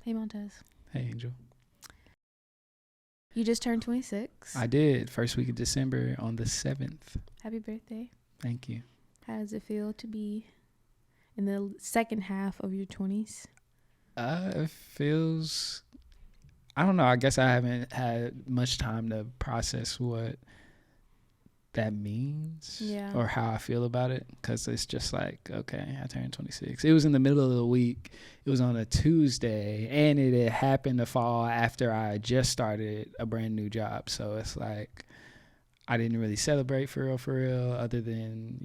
Hey, Montez. Hey, Angel. You just turned 26. I did. First week of December on the 7th. Happy birthday. Thank you. How does it feel to be in the second half of your 20s? It feels, I don't know. I guess I haven't had much time to process what that means or how I feel about it, because it's just like, okay, I turned 26. It was in the middle of the week. It was on a Tuesday, and it had happened to fall after I just started a brand new job. So it's like I didn't really celebrate for real, other than,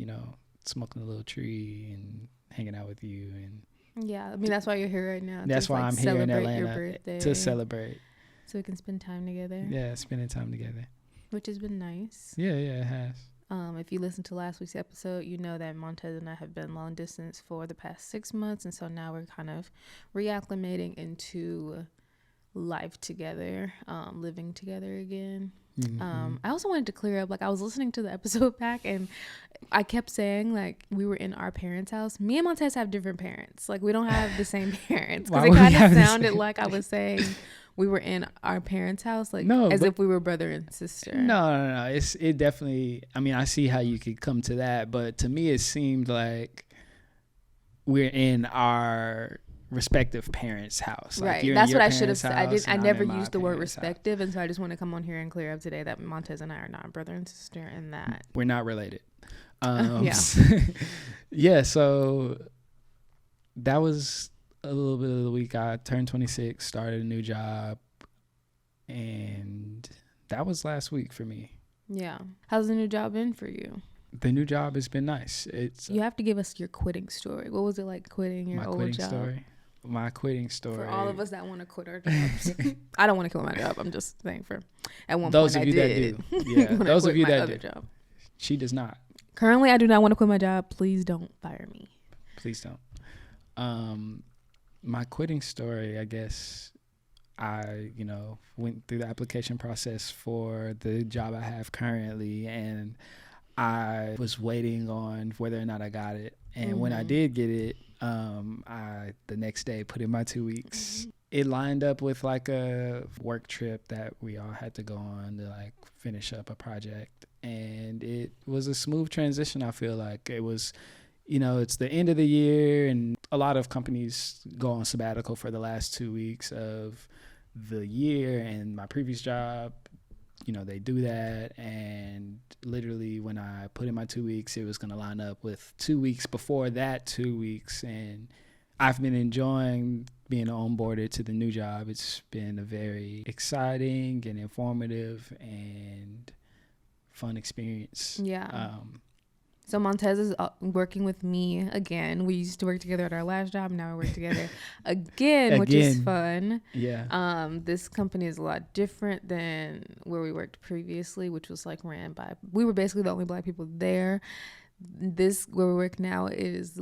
smoking a little tree and hanging out with you. And yeah, I mean, that's why you're here right now. that's why I'm here in Atlanta, to celebrate. So we can spend time together. Yeah, spending time together. Which has been nice. Yeah, it has. If you listened to last week's episode, you know that Montez and I have been long distance for the past 6 months. And so now we're kind of reacclimating into life together, living together again. Mm-hmm. I also wanted to clear up, like, I was listening to the episode back and I kept saying, like, we were in our parents' house. Me and Montez have different parents. Like, we don't have the same parents. Because it kind of sounded like I was saying we were in our parents' house, like, as if we were brother and sister. No. It definitely, I mean, I see how you could come to that, but to me it seemed like we're in our respective parents' house. Like, right. That's what I should have said. I never used the word respective, and so I just want to come on here and clear up today that Montez and I are not brother and sister, and that we're not related. Yeah. So that was a little bit of the week. I turned 26, started a new job, and that was last week for me. Yeah. How's the new job been for you? The new job has been nice. You have to give us your quitting story. What was it like quitting your old job? My quitting story. For all of us that want to quit our jobs. I don't want to quit my job. I'm just saying at one those point of you I did. That do. Yeah. Those of you that do. Job. She does not. Currently, I do not want to quit my job. Please don't fire me. Please don't. My quitting story, I guess, I, went through the application process for the job I have currently, and I was waiting on whether or not I got it. And when I did get it, I the next day put in my 2 weeks. It lined up with like a work trip that we all had to go on to like finish up a project. And it was a smooth transition. I feel like it was, it's the end of the year, and a lot of companies go on sabbatical for the last 2 weeks of the year. And my previous job, they do that. And literally when I put in my 2 weeks, it was going to line up with 2 weeks before that 2 weeks. And I've been enjoying being onboarded to the new job. It's been a very exciting and informative and fun experience. Yeah. So Montez is working with me again. We used to work together at our last job. Now we work together again, which is fun. Yeah. This company is a lot different than where we worked previously, which was like ran by, we were basically the only Black people there. This, where we work now, is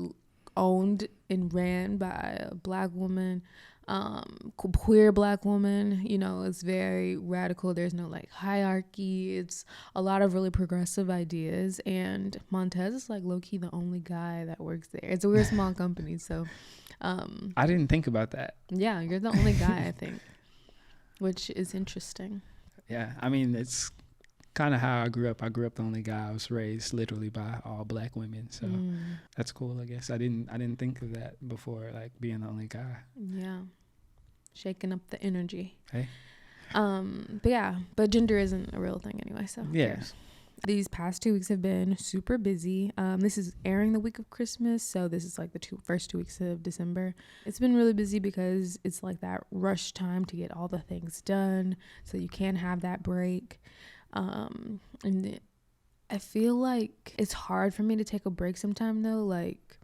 owned and ran by a Black woman, queer Black woman. It's very radical. There's no like hierarchy. It's a lot of really progressive ideas, and Montez is like low-key the only guy that works there. It's a weird small company, so I didn't think about that. Yeah, you're the only guy, I think, which is interesting. Yeah, I mean, it's kind of how I grew up. I grew up the only guy. I was raised literally by all Black women, so that's cool, I guess. I didn't think of that before, like being the only guy. Yeah, shaking up the energy. Hey. But gender isn't a real thing anyway, so yeah. These past 2 weeks have been super busy. This is airing the week of Christmas, so this is like the first 2 weeks of December. It's been really busy because it's like that rush time to get all the things done, so you can have that break. And I feel like it's hard for me to take a break sometime though. Like,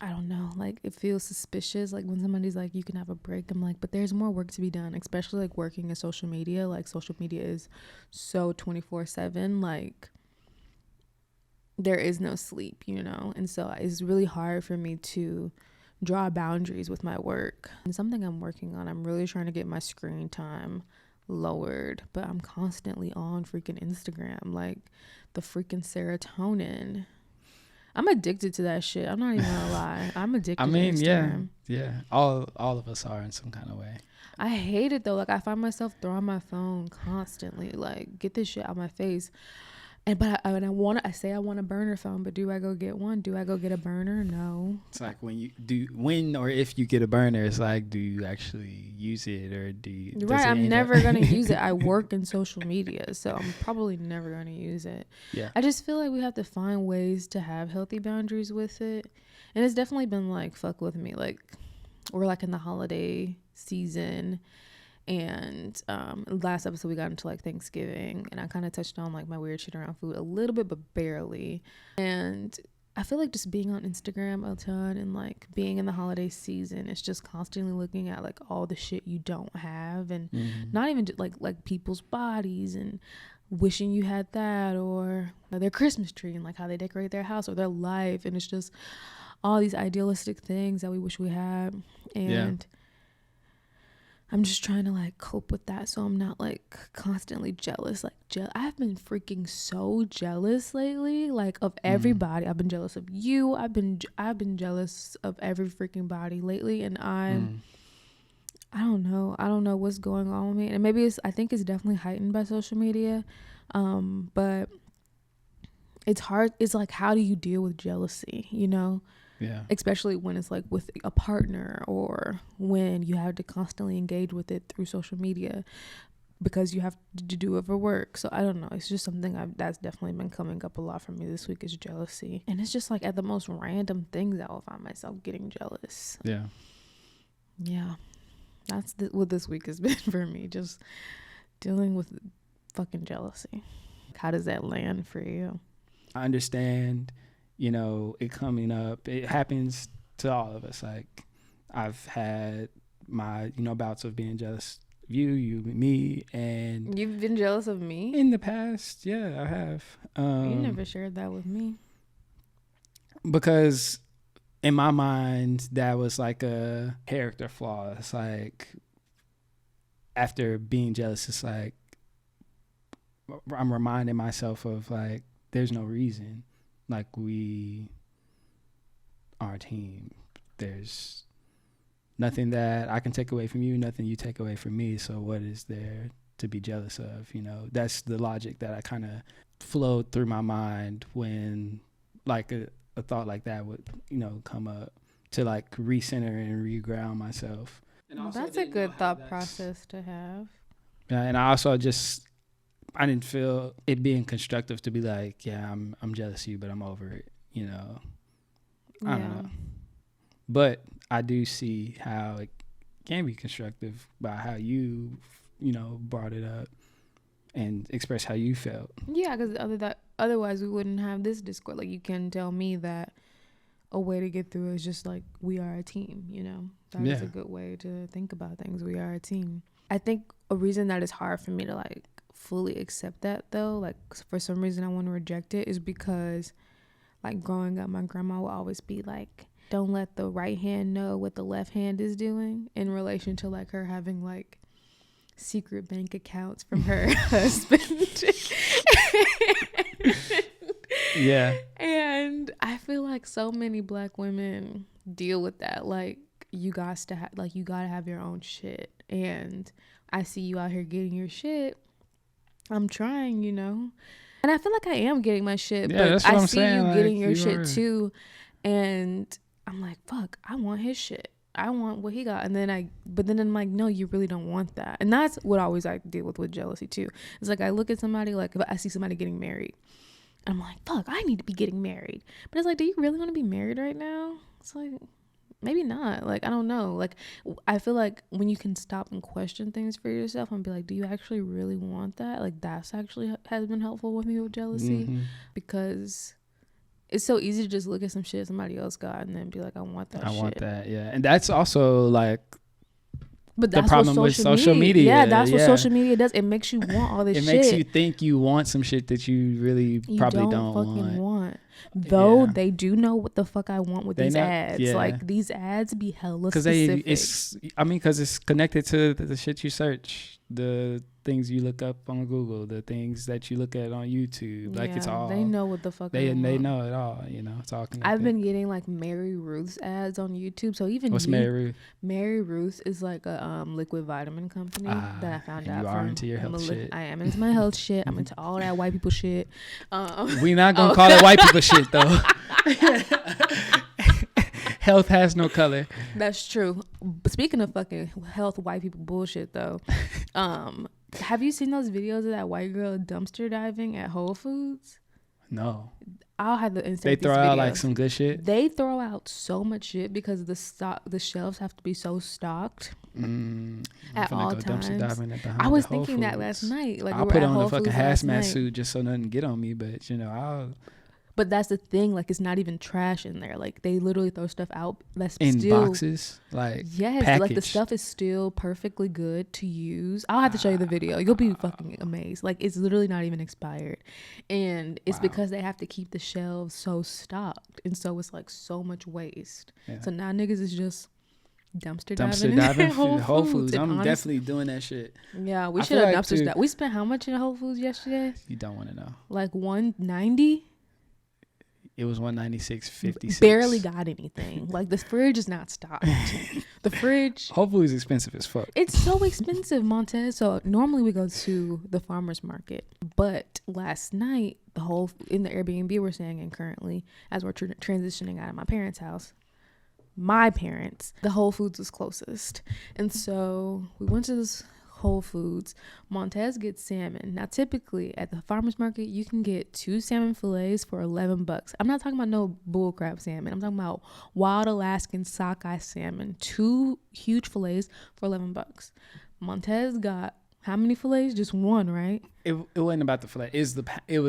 I don't know, like it feels suspicious. Like when somebody's like, you can have a break, I'm like, but there's more work to be done, especially like working in social media. Like social media is so 24/7. Like there is no sleep, and so it's really hard for me to draw boundaries with my work. And something I'm working on, I'm really trying to get my screen time lowered, but I'm constantly on freaking Instagram, like the freaking serotonin. I'm addicted to that shit. I'm not even gonna lie. I'm addicted I mean, to Instagram. yeah. All of us are in some kind of way. I hate it though. Like I find myself throwing my phone constantly. Like get this shit out my face. And I say I want a burner phone, but do I go get one? Do I go get a burner? No. It's like when or if you get a burner, it's like, do you actually use it, or do you? Right, I'm never gonna use it. I work in social media, so I'm probably never gonna use it. Yeah. I just feel like we have to find ways to have healthy boundaries with it, and it's definitely been like fuck with me. Like we're like in the holiday season. And last episode we got into like Thanksgiving, and I kind of touched on like my weird shit around food a little bit, but barely. And I feel like just being on Instagram a ton and like being in the holiday season, it's just constantly looking at like all the shit you don't have, and not even just, like people's bodies and wishing you had that, or their Christmas tree and like how they decorate their house or their life, and it's just all these idealistic things that we wish we had. And I'm just trying to like cope with that, so I'm not like constantly jealous. Like I've been freaking so jealous lately, like of everybody. I've been jealous of you. I've been jealous of every freaking body lately, and I don't know what's going on with me. And maybe I think it's definitely heightened by social media, but it's hard. It's like, how do you deal with jealousy? You know. Yeah. Especially when it's like with a partner, or when you have to constantly engage with it through social media because you have to do it for work. So I don't know. It's just something that's definitely been coming up a lot for me this week, is jealousy. And it's just like at the most random things I will find myself getting jealous. Yeah. Yeah. That's what this week has been for me. Just dealing with fucking jealousy. How does that land for you? I understand. It coming up, it happens to all of us. Like I've had my, bouts of being jealous of you, me, and you've been jealous of me in the past. Yeah, I have. You never shared that with me, because in my mind, that was like a character flaw. It's like after being jealous, it's like I'm reminding myself of like, there's no reason. Like we are a team. There's nothing that I can take away from you, nothing you take away from me. So what is there to be jealous of? That's the logic that I kind of flowed through my mind when like a thought like that would, come up, to like recenter and reground myself. And that's a good thought process to have. Yeah, and I also I didn't feel it being constructive to be like, yeah, I'm jealous of you, but I'm over it. I don't know. But I do see how it can be constructive by how you, brought it up and expressed how you felt. Yeah, because otherwise we wouldn't have this Discord. Like you can tell me that a way to get through is just like, we are a team. That is a good way to think about things. We are a team. I think a reason that it's hard for me to like fully accept that though, like for some reason I want to reject it, is because like growing up my grandma would always be like, don't let the right hand know what the left hand is doing, in relation to like her having like secret bank accounts from her husband. Yeah. And I feel like so many Black women deal with that. Like you gotta have your own shit, and I see you out here getting your shit. I'm trying, and I feel like I am getting my shit, but I see you getting your shit too, and I'm like, fuck, I want his shit. I want what he got. But then I'm like, no, you really don't want that. And that's what I always like deal with jealousy too. It's like I look at somebody, like if I see somebody getting married, I'm like, fuck, I need to be getting married. But it's like, do you really want to be married right now? It's like, maybe not. Like, I don't know. Like, I feel like when you can stop and question things for yourself and be like, do you actually really want that? Like, that's actually has been helpful with me with jealousy, because it's so easy to just look at some shit somebody else got and then be like, I want that shit. I want that, yeah. And that's also like, but that's the problem with social media. Yeah, that's what social media does. It makes you want all this shit. It makes you think you want some shit that you really probably don't fucking want. Though Yeah. they do know what the fuck I want with They these know- ads. yeah. Like these ads be hella Because specific. because it's connected to the shit you search, the things you look up on Google, the things that you look at on YouTube. Like it's all They know what the fuck they I want. know it all. You know, it's all connected. I've been getting like Mary Ruth's ads on YouTube. So even What's Mary Ruth? Mary Ruth is like a liquid vitamin company that I found out you are from. into your health shit. I am into my health shit. I'm into all that white people shit. We not gonna call it white people shit though. Health has no color. That's true. But speaking of fucking health, white people bullshit though. Have you seen those videos of that white girl dumpster diving at Whole Foods? No. I'll have to insert They throw these out videos. like some good shit. They throw out so much shit because the shelves have to be so stocked at all times. I was thinking that last night. Like I'll put on a fucking hazmat suit just so nothing get on me. But you know, But that's the thing. Like it's not even trash in there. Like they literally throw stuff out that's in still boxes, like yes, packaged. like the stuff is still perfectly good to use. I'll have to show you the video. You'll be fucking amazed. Like it's literally not even expired, and it's because they have to keep the shelves so stocked, and so it's like so much waste. Yeah. So now niggas is just dumpster diving diving Whole Foods. I'm honest, definitely doing that shit. Yeah, we I should feel have like dumpster dive. We spent how much in Whole Foods yesterday? You don't want to know. Like $190. It was $196.56. Barely got anything. Like the fridge is not stocked. The fridge. Whole Foods is expensive as fuck. It's so expensive, Montez. So normally we go to the farmer's market, but last night in the Airbnb we're staying in currently, as we're transitioning out of my parents' house, the Whole Foods was closest, and so we went to this Whole Foods. Montez gets salmon. Now typically at the farmer's market you can get 2 salmon fillets for $11. I'm not talking about no bullcrap salmon. I'm talking about wild Alaskan sockeye salmon. 2 huge fillets for $11. Montez got how many fillets? Just one, right? It wasn't about the fillet. It was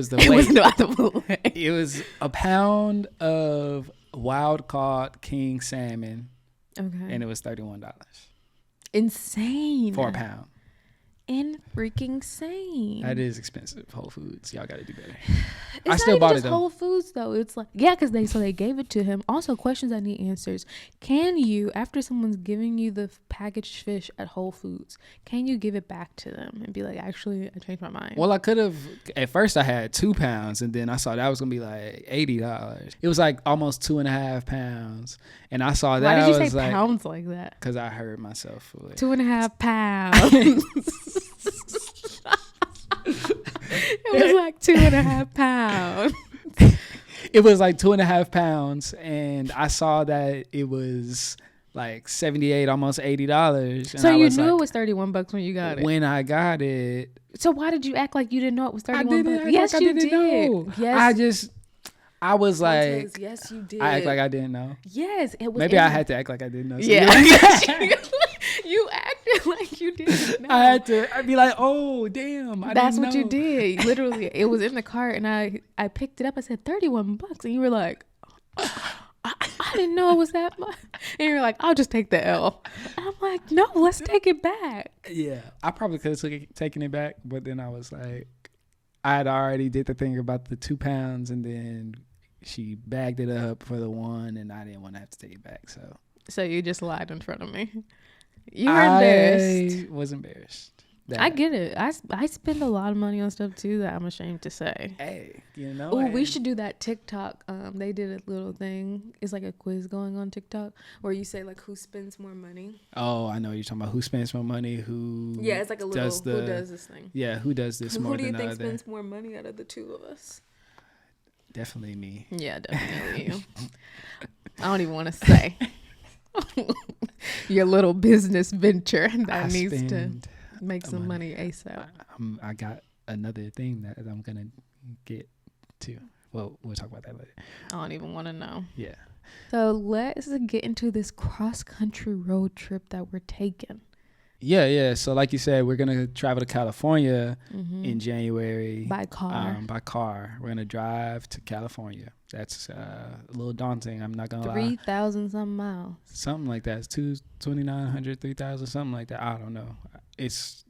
the weight. It wasn't about the fillet. It was a pound of wild caught king salmon, Okay. and it was $31 Insane. for a pound. In freaking sane. That is expensive. Whole Foods, y'all got to do better. It's I still not bought even it just though. Whole Foods though. It's like because they gave it to him. Also, questions I need answers. Can you, after someone's giving you the packaged fish at Whole Foods, can you give it back to them and be like, actually, I changed my mind? Well, I could have. At first, I had 2 pounds, and then I saw that was gonna be like $80. It was like almost 2.5 pounds, and I saw that. Why did you I was say like, pounds like that? because I heard myself. 2.5 pounds. It was like 2.5 pounds. It was like 2.5 pounds, and I saw that it was like $78, almost $80. So you knew it was $31 when you got it. When I got it, So why did you act like you didn't know it was $31? I didn't. Act Yes, like I you didn't did. know. Yes, I was like, Montez, yes, you did. I act like I didn't know. Yes, it was. Maybe I had to act like I didn't know. So Yeah, you acted like you didn't know. I had to. I'd be like, oh damn, That's didn't what know. you did. Literally, it was in the cart, and I picked it up. I said $31, and you were like, I didn't know it was that much. And you're like, I'll just take the L. And I'm like, no, let's take it back. Yeah, I probably could have taken it back, but then I was like, I had already did the thing about the 2 pounds, and then she bagged it up for the 1, and I didn't want to have to take it back. So You just lied in front of me. You were embarrassed. I was embarrassed. I get it. I spend a lot of money on stuff too that I'm ashamed to say. Hey, you know. Oh, we should do that TikTok. They did a little thing. It's like a quiz going on TikTok where you say like who spends more money. Oh, I know what you're talking about. Who spends more money? Who? Yeah, it's like a little who does this thing. Yeah, who does this more than the other? Who do you think spends more money out of the two of us? Definitely me. Yeah, definitely you. I don't even want to say your little business venture that needs to make some money ASAP. I got another thing that I'm gonna get to. Well, we'll talk about that later. I don't even want to know. Yeah. So let's get into this cross-country road trip that we're taking. Yeah. So like you said, we're gonna travel to California in January By car. We're gonna drive to California. That's a little daunting. I'm not gonna lie. 3,000 some miles. Something like that. It's 2,900, 3,000, something like that. I don't know. It's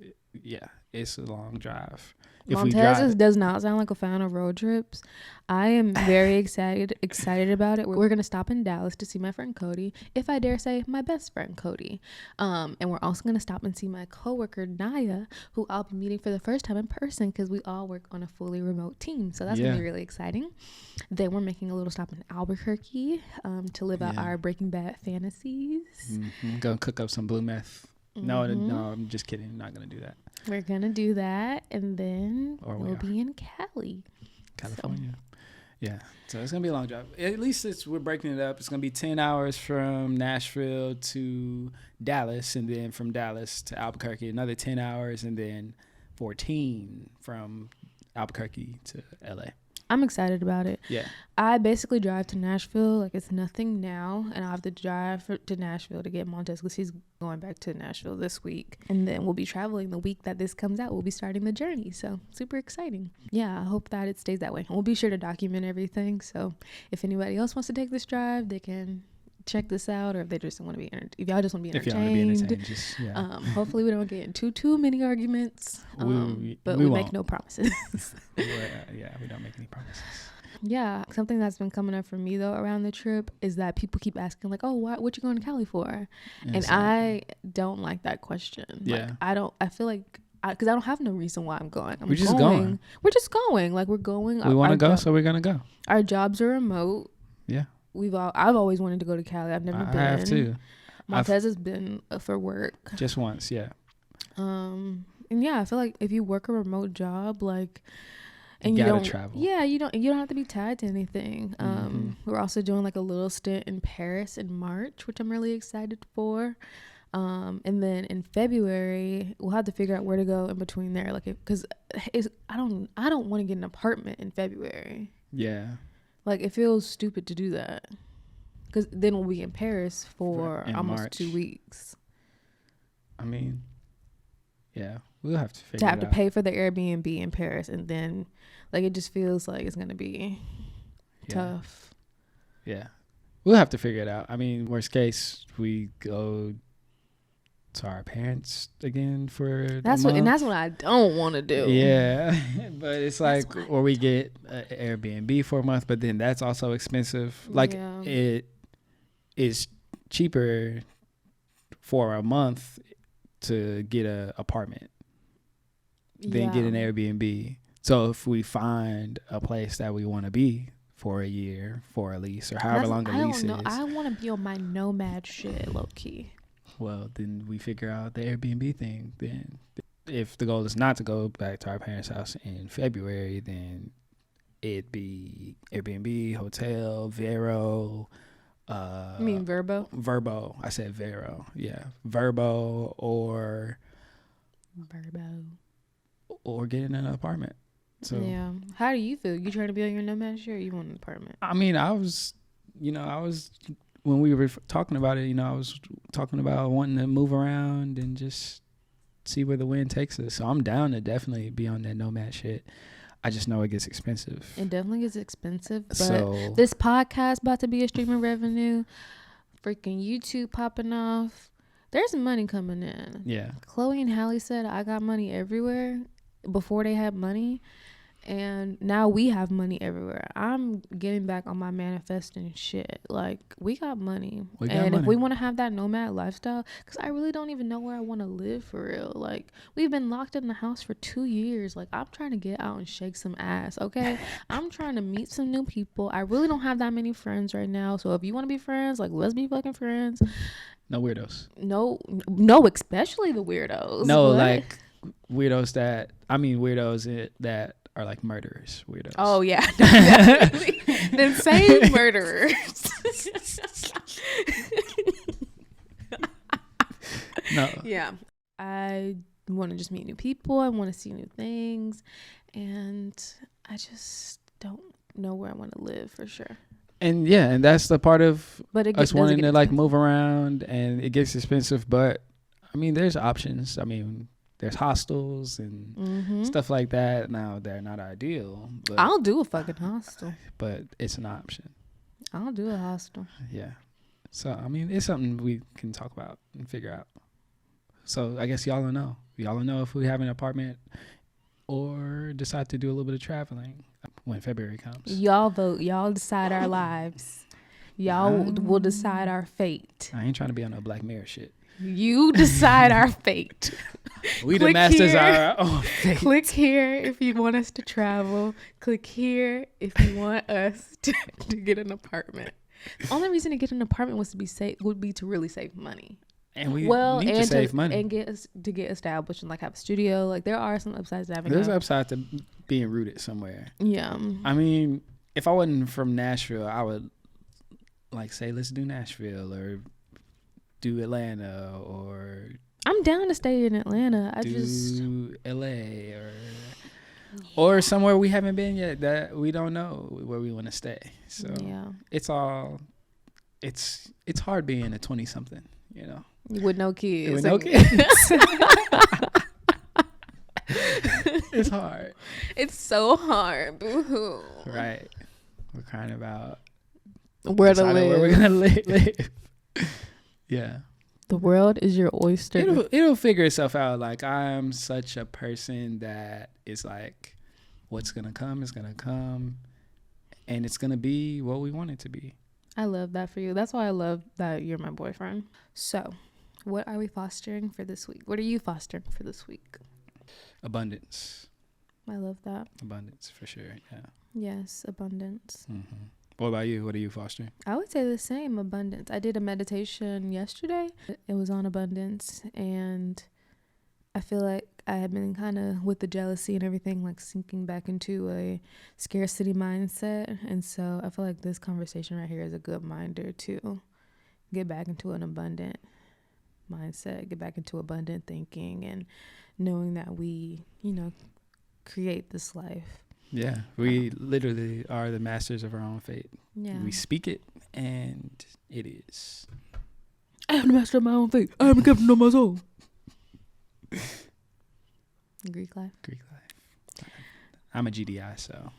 yeah, it's a long drive. Montez does not sound like a fan of road trips. I am very excited about it. We're gonna stop in Dallas to see my friend Cody, if I dare say my best friend Cody, and we're also gonna stop and see my coworker Naya, who I'll be meeting for the first time in person because we all work on a fully remote team. So that's gonna be really exciting. Then we're making a little stop in Albuquerque to live out our Breaking Bad fantasies. Gonna cook up some blue meth. No, I'm just kidding. I'm not gonna do that. We're gonna do that, and then we'll be in California. Yeah, so it's gonna be a long drive. At least we're breaking it up. It's gonna be 10 hours from Nashville to Dallas, and then from Dallas to Albuquerque, another 10 hours, and then 14 from Albuquerque to LA. I'm excited about it. Yeah. I basically drive to Nashville like it's nothing now, and I have to drive to Nashville to get Montez because he's going back to Nashville this week, and then we'll be traveling the week that this comes out. We'll be starting the journey, so super exciting. Yeah, I hope that it stays that way. And we'll be sure to document everything, so if anybody else wants to take this drive, they can check this out, or if they just want to be if y'all just want to be entertained, just, hopefully we don't get into too many arguments, but we make no promises. We don't make any promises. Yeah, something that's been coming up for me though around the trip is that people keep asking like, oh, what you going to Cali for? And I don't like that question. Like, I feel like because I don't have no reason why I'm going. We're just going. We're just going. Like, we're going. We want to go, so we're gonna go. Our jobs are remote. Yeah. I've always wanted to go to Cali. I've never been. I have too. Montez has been for work. Just once, yeah. And yeah, I feel like if you work a remote job, like, and you don't travel. Yeah, you don't have to be tied to anything. We're also doing like a little stint in Paris in March, which I'm really excited for. And then in February, we'll have to figure out where to go in between there, like, because I don't want to get an apartment in February. Yeah. Like, it feels stupid to do that. Because then we'll be in Paris for almost March. 2 weeks. I mean, yeah, we'll have to figure it out. To pay for the Airbnb in Paris. And then, like, it just feels like it's going to be tough. Yeah. We'll have to figure it out. I mean, worst case, we go to our parents again for that's what I don't want to do. Yeah. But it's like, or we get an Airbnb for a month, but then that's also expensive. Like, it is cheaper for a month to get an apartment than get an Airbnb. So if we find a place that we want to be for a year, for a lease, or however long the lease is. I want to be on my nomad shit, low key. Well, then we figure out the Airbnb thing. Then if the goal is not to go back to our parents' house in February, then it'd be Airbnb, hotel, Vero. You mean Verbo? Verbo. I said Vero. Yeah. Verbo or getting an apartment. So yeah. How do you feel? You trying to be on your nomad shit, or you want an apartment? I mean, I was when we were talking about it, I was talking about wanting to move around and just see where the wind takes us. So I'm down to definitely be on that nomad shit. I just know it gets expensive. It definitely gets expensive. But this podcast about to be a streaming revenue, freaking YouTube popping off. There's money coming in. Yeah. Chloe and Hallie said I got money everywhere before they had money. And now we have money everywhere. I'm getting back on my manifesting shit. Like, we got money. If we want to have that nomad lifestyle, because I really don't even know where I want to live for real. Like, we've been locked in the house for 2 years. Like, I'm trying to get out and shake some ass, okay? I'm trying to meet some new people. I really don't have that many friends right now. So if you want to be friends, like, let's be fucking friends. No weirdos. No, especially the weirdos. No, what? Like, weirdos that are like murderers, weirdos. Oh yeah, definitely. The same murderers. No. Yeah, I want to just meet new people. I want to see new things, and I just don't know where I want to live for sure. And yeah, and that's the part of us wanting to like move around, and it gets expensive. But I mean, there's options. I mean, there's hostels and stuff like that. Now, they're not ideal. But I'll do a fucking hostel. But it's an option. I'll do a hostel. Yeah. So, I mean, it's something we can talk about and figure out. So, I guess y'all don't know. Y'all don't know if we have an apartment or decide to do a little bit of traveling when February comes. Y'all vote. Y'all decide our lives. Y'all will decide our fate. I ain't trying to be on no Black Mirror shit. You decide our fate. We the masters of our own fate. Click here if you want us to travel. Click here if you want us to get an apartment. The only reason to get an apartment would be to really save money. And we need to save money. And get established and like have a studio. Like there are some upsides to having There's an upside to being rooted somewhere. Yeah. I mean, if I wasn't from Nashville, I would like say, let's do Nashville or do Atlanta or I'm down to stay in Atlanta. do LA or somewhere we haven't been yet that we don't know where we want to stay. So yeah, it's hard being a 20-something, you know, with no kids. With no kids. It's hard. It's so hard. Boo-hoo. Right. We're crying about where to live. Where we're gonna live. Yeah. The world is your oyster. It'll figure itself out. Like, I'm such a person that is like, what's gonna come is gonna come, and it's gonna be what we want it to be. I love that for you. That's why I love that you're my boyfriend. So, what are we fostering for this week? What are you fostering for this week? Abundance. I love that. Abundance, for sure. Yeah. Yes, abundance. Mm-hmm. What about you? What are you fostering? I would say the same, abundance. I did a meditation yesterday. It was on abundance, and I feel like I have been kind of, with the jealousy and everything, like sinking back into a scarcity mindset. And so I feel like this conversation right here is a good reminder to get back into an abundant mindset, get back into abundant thinking, and knowing that we, create this life. Yeah, we literally are the masters of our own fate. Yeah. We speak it, and it is. I am the master of my own fate. I am the captain of my soul. Greek life. I'm a GDI, so.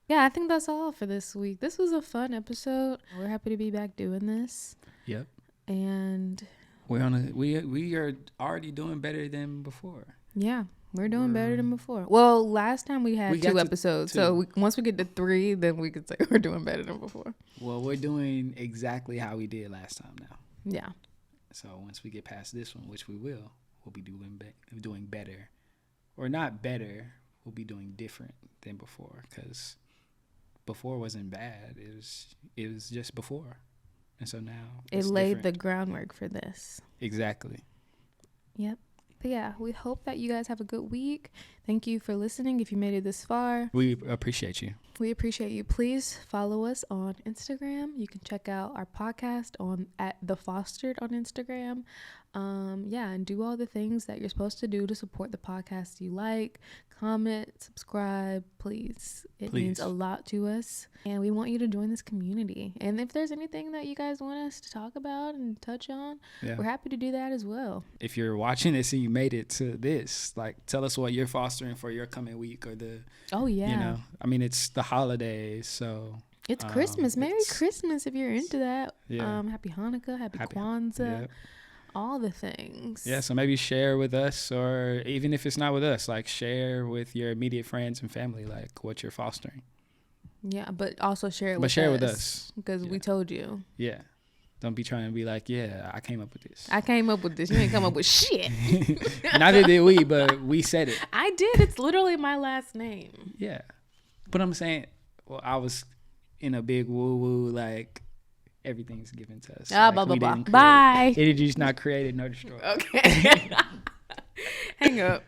Yeah, I think that's all for this week. This was a fun episode. We're happy to be back doing this. Yep. And we are already doing better than before. Yeah, we're doing better than before. Well, last time we had 2 episodes. So once we get to 3, then we could say we're doing better than before. Well, we're doing exactly how we did last time now. Yeah. So once we get past this one, which we will, we'll be doing better. Or not better, we'll be doing different than before. Because before wasn't bad. It was just before. And so now it laid the groundwork for this. Exactly. Yep. But yeah, we hope that you guys have a good week. Thank you for listening. If you made it this far, we appreciate you. We appreciate you. Please follow us on Instagram. You can check out our podcast at The Fostered on Instagram. And do all the things that you're supposed to do to support the podcast you like. Comment, subscribe, please. It means a lot to us. And we want you to join this community. And if there's anything that you guys want us to talk about and touch on, we're happy to do that as well. If you're watching this and you made it to this, like, tell us what you're fostering for your coming week or the... Oh, yeah. I mean, it's the holidays, so... It's Christmas. Merry Christmas if you're into that. Yeah. Happy Hanukkah, happy Kwanzaa. Yep. All the things. Yeah, so maybe share with us, or even if it's not with us, like share with your immediate friends and family, like what you're fostering. Yeah, but also share it with us. Because we told you. Yeah. Don't be trying to be like, yeah, I came up with this. I came up with this. You ain't come up with shit. Neither did we, but we said it. I did. It's literally my last name. Yeah. But I'm saying, well, I was in a big woo-woo, like, everything's given to us. Blah, blah, blah. Bye. It is not created nor destroyed. Okay. Hang up.